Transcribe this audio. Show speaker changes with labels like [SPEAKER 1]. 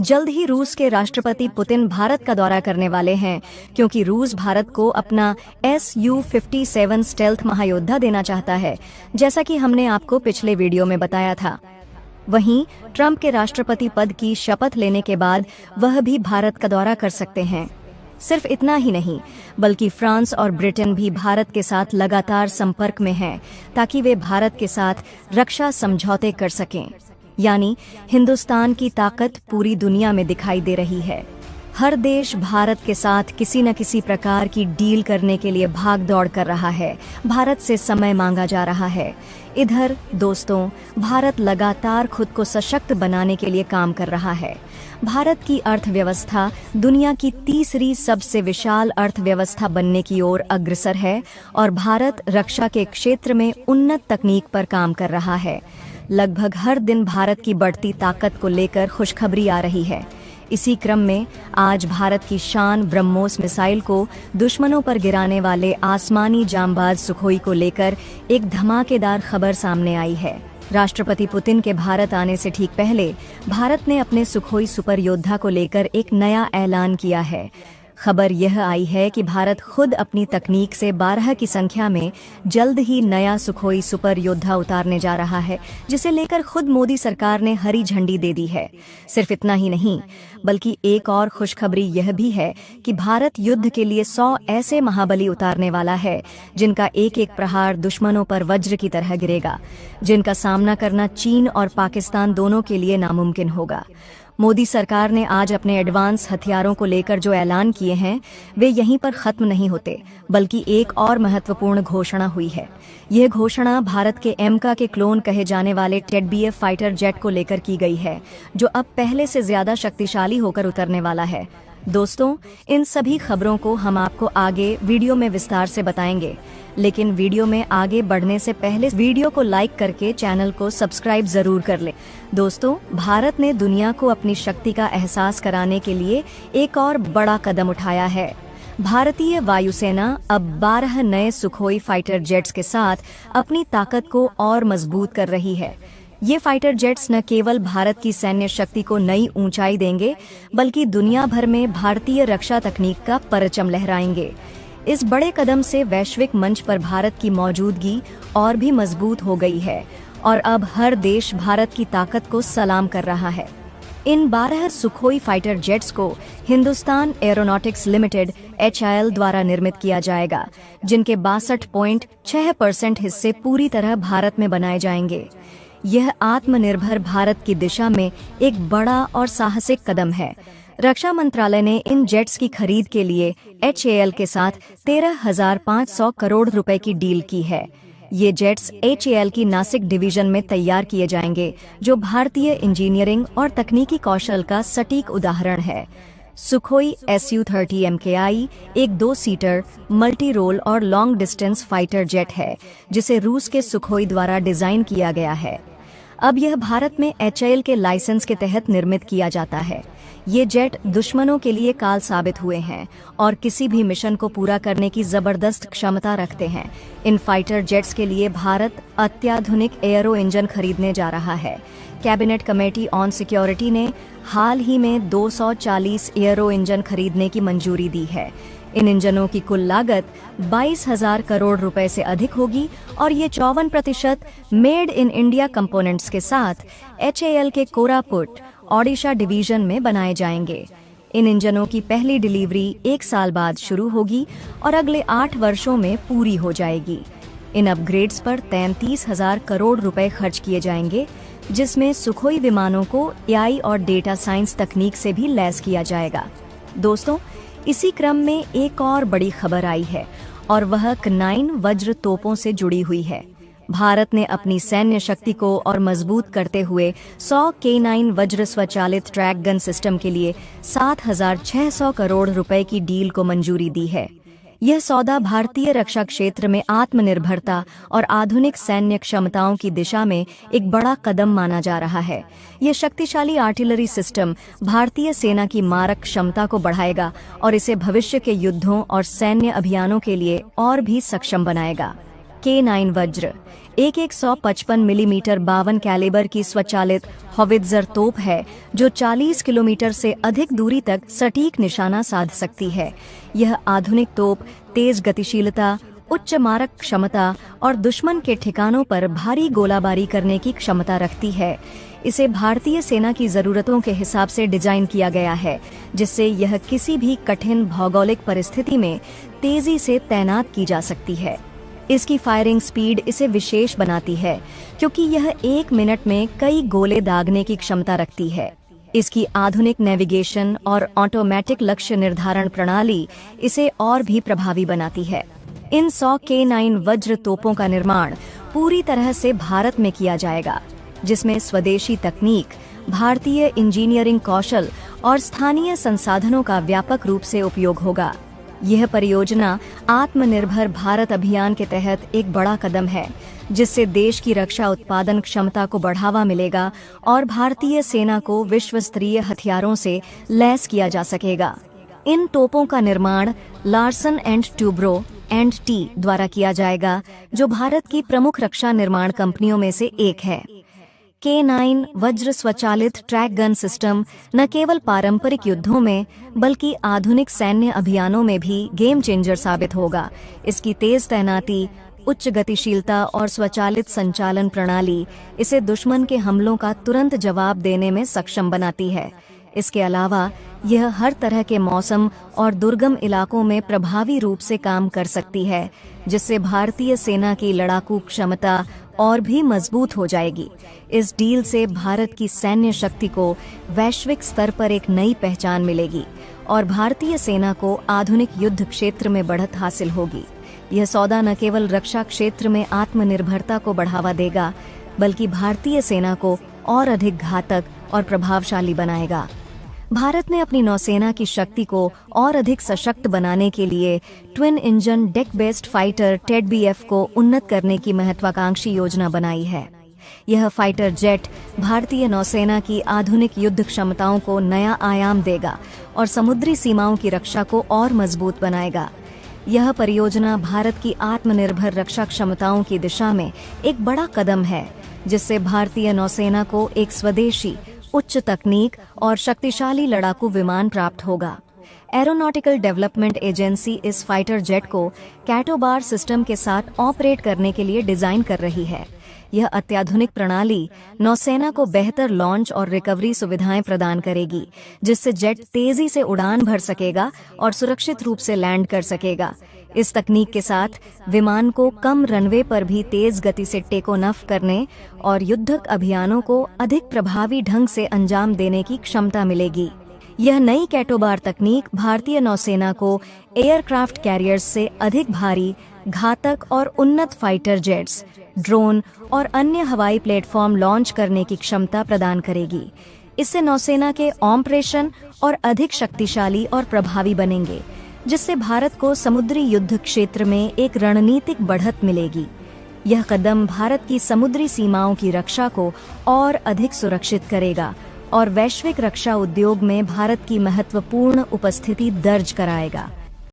[SPEAKER 1] जल्द ही रूस के राष्ट्रपति पुतिन भारत का दौरा करने वाले हैं, क्योंकि रूस भारत को अपना Su-57 स्टेल्थ महायोद्धा देना चाहता है, जैसा कि हमने आपको पिछले वीडियो में बताया था। वहीं ट्रंप के राष्ट्रपति पद की शपथ लेने के बाद वह भी भारत का दौरा कर सकते हैं। सिर्फ इतना ही नहीं, बल्कि फ्रांस और ब्रिटेन भी भारत के साथ लगातार संपर्क में हैं, ताकि वे भारत के साथ रक्षा समझौते कर सकें। यानी हिंदुस्तान की ताकत पूरी दुनिया में दिखाई दे रही है। हर देश भारत के साथ किसी न किसी प्रकार की डील करने के लिए भाग दौड़ कर रहा है। भारत से समय मांगा जा रहा है। इधर दोस्तों, भारत लगातार खुद को सशक्त बनाने के लिए काम कर रहा है। भारत की अर्थव्यवस्था दुनिया की तीसरी सबसे विशाल अर्थव्यवस्था बनने की ओर अग्रसर है और भारत रक्षा के क्षेत्र में उन्नत तकनीक पर काम कर रहा है। लगभग हर दिन भारत की बढ़ती ताकत को लेकर खुशखबरी आ रही है। इसी क्रम में आज भारत की शान ब्रह्मोस मिसाइल को दुश्मनों पर गिराने वाले आसमानी जांबाज सुखोई को लेकर एक धमाकेदार खबर सामने आई है। राष्ट्रपति पुतिन के भारत आने से ठीक पहले भारत ने अपने सुखोई सुपर योद्धा को लेकर एक नया ऐलान किया है। खबर यह आई है कि भारत खुद अपनी तकनीक से 12 की संख्या में जल्द ही नया सुखोई सुपर योद्धा उतारने जा रहा है, जिसे लेकर खुद मोदी सरकार ने हरी झंडी दे दी है। सिर्फ इतना ही नहीं, बल्कि एक और खुशखबरी यह भी है कि भारत युद्ध के लिए 100 ऐसे महाबली उतारने वाला है, जिनका एक एक प्रहार दुश्मनों पर वज्र की तरह गिरेगा, जिनका सामना करना चीन और पाकिस्तान दोनों के लिए नामुमकिन होगा। मोदी सरकार ने आज अपने एडवांस हथियारों को लेकर जो ऐलान किए हैं, वे यहीं पर खत्म नहीं होते, बल्कि एक और महत्वपूर्ण घोषणा हुई है। यह घोषणा भारत के एमका के क्लोन कहे जाने वाले टेडबीएफ फाइटर जेट को लेकर की गई है, जो अब पहले से ज्यादा शक्तिशाली होकर उतरने वाला है। दोस्तों, इन सभी खबरों को हम आपको आगे वीडियो में विस्तार से बताएंगे, लेकिन वीडियो में आगे बढ़ने से पहले वीडियो को लाइक करके चैनल को सब्सक्राइब जरूर कर लें। दोस्तों, भारत ने दुनिया को अपनी शक्ति का एहसास कराने के लिए एक और बड़ा कदम उठाया है। भारतीय वायुसेना अब 12 नए सुखोई फाइटर जेट्स के साथ अपनी ताकत को और मजबूत कर रही है। ये फाइटर जेट्स न केवल भारत की सैन्य शक्ति को नई ऊंचाई देंगे, बल्कि दुनिया भर में भारतीय रक्षा तकनीक का परचम लहराएंगे। इस बड़े कदम से वैश्विक मंच पर भारत की मौजूदगी और भी मजबूत हो गई है और अब हर देश भारत की ताकत को सलाम कर रहा है। इन 12 सुखोई फाइटर जेट्स को हिंदुस्तान एरोनॉटिक्स लिमिटेड HAL द्वारा निर्मित किया जाएगा, जिनके 62.6% हिस्से पूरी तरह भारत में बनाए जाएंगे। यह आत्मनिर्भर भारत की दिशा में एक बड़ा और साहसिक कदम है। रक्षा मंत्रालय ने इन जेट्स की खरीद के लिए HAL के साथ 13,500 करोड़ रुपए की डील की है। ये जेट्स HAL की नासिक डिवीजन में तैयार किए जाएंगे, जो भारतीय इंजीनियरिंग और तकनीकी कौशल का सटीक उदाहरण है। सुखोई Su-30 MKI एक 2-सीटर मल्टी रोल और लॉन्ग डिस्टेंस फाइटर जेट है, जिसे रूस के सुखोई द्वारा डिजाइन किया गया है। अब यह भारत में HAL के लाइसेंस के तहत निर्मित किया जाता है। ये जेट दुश्मनों के लिए काल साबित हुए हैं और किसी भी मिशन को पूरा करने की जबरदस्त क्षमता रखते हैं। इन फाइटर जेट्स के लिए भारत अत्याधुनिक एयरो इंजन खरीदने जा रहा है। कैबिनेट कमेटी ऑन सिक्योरिटी ने हाल ही में 240 एयरो इंजन खरीदने की मंजूरी दी है। इन इंजनों की कुल लागत 22,000 करोड़ रुपए से अधिक होगी और ये 54% मेड इन इंडिया कंपोनेंट्स के साथ HAL के कोरापुट ओडिशा डिवीजन में बनाए जाएंगे। इन इंजनों की पहली डिलीवरी 1 साल बाद शुरू होगी और अगले 8 वर्षों में पूरी हो जाएगी। इन अपग्रेड्स पर 33,000 करोड़ रुपए खर्च किए जाएंगे, जिसमें सुखोई विमानों को AI और डेटा साइंस तकनीक से भी लैस किया जाएगा। दोस्तों, इसी क्रम में एक और बड़ी खबर आई है और वह K9 वज्र तोपों से जुड़ी हुई है। भारत ने अपनी सैन्य शक्ति को और मजबूत करते हुए 100 K9 वज्र स्वचालित ट्रैक गन सिस्टम के लिए 7,600 करोड़ रुपए की डील को मंजूरी दी है। यह सौदा भारतीय रक्षा क्षेत्र में आत्मनिर्भरता और आधुनिक सैन्य क्षमताओं की दिशा में एक बड़ा कदम माना जा रहा है। यह शक्तिशाली आर्टिलरी सिस्टम भारतीय सेना की मारक क्षमता को बढ़ाएगा और इसे भविष्य के युद्धों और सैन्य अभियानों के लिए और भी सक्षम बनाएगा। K9 वज्र एक 155 मिलीमीटर 52 कैलिबर की स्वचालित हॉवित्जर तोप है जो 40 किलोमीटर से अधिक दूरी तक सटीक निशाना साध सकती है। यह आधुनिक तोप तेज गतिशीलता, उच्च मारक क्षमता और दुश्मन के ठिकानों पर भारी गोलाबारी करने की क्षमता रखती है। इसे भारतीय सेना की जरूरतों के हिसाब से डिजाइन किया गया है, जिससे यह किसी भी कठिन भौगोलिक परिस्थिति में तेजी से तैनात की जा सकती है। इसकी फायरिंग स्पीड इसे विशेष बनाती है, क्योंकि यह 1 मिनट में कई गोले दागने की क्षमता रखती है। इसकी आधुनिक नेविगेशन और ऑटोमेटिक लक्ष्य निर्धारण प्रणाली इसे और भी प्रभावी बनाती है। इन 100 K9 वज्र तोपों का निर्माण पूरी तरह से भारत में किया जाएगा, जिसमें स्वदेशी तकनीक, भारतीय इंजीनियरिंग कौशल और स्थानीय संसाधनों का व्यापक रूप से उपयोग होगा। यह परियोजना आत्मनिर्भर भारत अभियान के तहत एक बड़ा कदम है, जिससे देश की रक्षा उत्पादन क्षमता को बढ़ावा मिलेगा और भारतीय सेना को विश्व स्तरीय हथियारों से लैस किया जा सकेगा। इन तोपों का निर्माण Larsen and Toubro and T द्वारा किया जाएगा, जो भारत की प्रमुख रक्षा निर्माण कंपनियों में से एक है। K9 वज्र स्वचालित ट्रैक गन सिस्टम न केवल पारंपरिक युद्धों में बल्कि आधुनिक सैन्य अभियानों में भी गेम चेंजर साबित होगा। इसकी तेज तैनाती, उच्च गतिशीलता और स्वचालित संचालन प्रणाली इसे दुश्मन के हमलों का तुरंत जवाब देने में सक्षम बनाती है। इसके अलावा यह हर तरह के मौसम और दुर्गम इलाकों में प्रभावी रूप से काम कर सकती है, जिससे भारतीय सेना की लड़ाकू क्षमता और भी मजबूत हो जाएगी। इस डील से भारत की सैन्य शक्ति को वैश्विक स्तर पर एक नई पहचान मिलेगी और भारतीय सेना को आधुनिक युद्ध क्षेत्र में बढ़त हासिल होगी। यह सौदा न केवल रक्षा क्षेत्र में आत्मनिर्भरता को बढ़ावा देगा, बल्कि भारतीय सेना को और अधिक घातक और प्रभावशाली बनाएगा। भारत ने अपनी नौसेना की शक्ति को और अधिक सशक्त बनाने के लिए twin engine deck based fighter TED-BF को उन्नत करने की महत्वाकांक्षी योजना बनाई है। यह फाइटर जेट भारतीय नौसेना की आधुनिक युद्ध क्षमताओं को नया आयाम देगा और समुद्री सीमाओं की रक्षा को और मजबूत बनाएगा। यह परियोजना भारत की आत्मनिर्भर रक्षा क्षमताओं की दिशा में एक बड़ा कदम है, जिससे भारतीय नौसेना को एक स्वदेशी, उच्च तकनीक और शक्तिशाली लड़ाकू विमान प्राप्त होगा। एरोनॉटिकल डेवलपमेंट एजेंसी इस फाइटर जेट को कैटोबार सिस्टम के साथ ऑपरेट करने के लिए डिजाइन कर रही है। यह अत्याधुनिक प्रणाली नौसेना को बेहतर लॉन्च और रिकवरी सुविधाएं प्रदान करेगी, जिससे जेट तेजी से उड़ान भर सकेगा और सुरक्षित रूप से लैंड कर सकेगा। इस तकनीक के साथ विमान को कम रनवे पर भी तेज गति से टेक ऑफ करने और युद्धक अभियानों को अधिक प्रभावी ढंग से अंजाम देने की क्षमता मिलेगी। यह नई कैटोबार तकनीक भारतीय नौसेना को एयरक्राफ्ट कैरियर्स से अधिक भारी, घातक और उन्नत फाइटर जेट्स, ड्रोन और अन्य हवाई प्लेटफॉर्म लॉन्च करने की क्षमता प्रदान करेगी। इससे नौसेना के ऑपरेशन और अधिक शक्तिशाली और प्रभावी बनेंगे, जिससे भारत को समुद्री युद्ध क्षेत्र में एक रणनीतिक बढ़त मिलेगी। यह कदम भारत की समुद्री सीमाओं की रक्षा को और अधिक सुरक्षित करेगा और वैश्विक रक्षा उद्योग में भारत की महत्वपूर्ण उपस्थिति दर्ज कराएगा।